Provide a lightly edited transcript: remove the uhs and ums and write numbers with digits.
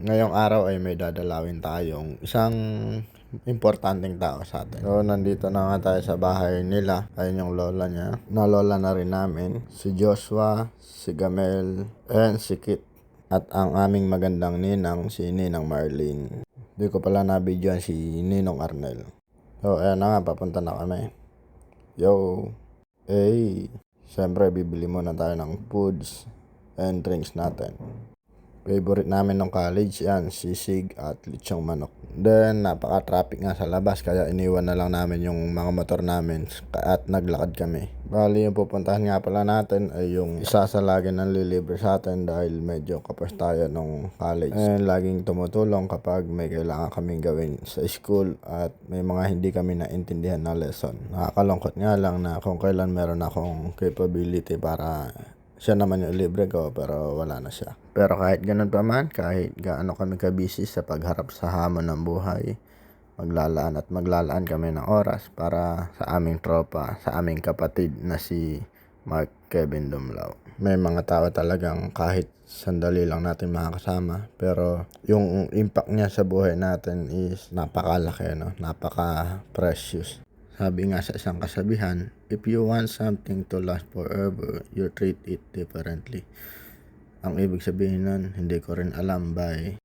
Ngayong araw ay may dadalawin tayong isang importanteng tao sa atin. So, nandito na nga tayo sa bahay nila. Ayun yung lola niya. Na lola na rin namin. Si Joshua, si Gamel, and si Kit. At ang aming magandang ninang, si Ninang Marlene. Hindi ko pala nabidyoan si Ninong Arnel. So, ayan na nga, papunta na kami. Yo! Hey! Siyempre, bibili muna tayo ng foods and drinks natin. Favorite namin nung college yan, sisig at lechong manok. Then, napaka-traffic nga sa labas kaya iniwan na lang namin yung mga motor namin at naglakad kami. Bali, yung pupuntahan nga pala natin ay yung isa sa lagi nang lilibre sa atin dahil medyo kapos tayo nung college. And laging tumutulong kapag may kailangan kaming gawin sa school at may mga hindi kami naintindihan na lesson. Nakakalungkot nga lang na kung kailan meron akong capability para siya naman yung libre ko pero wala na siya. Pero kahit ganun pa man, kahit gaano kami kabisi sa pagharap sa hamon ng buhay, maglalaan kami ng oras para sa aming tropa, sa aming kapatid na si Mark Kevin Dumlao. May mga tao talagang kahit sandali lang natin makakasama pero yung impact niya sa buhay natin is napakalaki, no? Napaka-precious. Sabi nga sa isang kasabihan, if you want something to last forever, you treat it differently. Ang ibig sabihin nun, hindi ko rin alam, bye.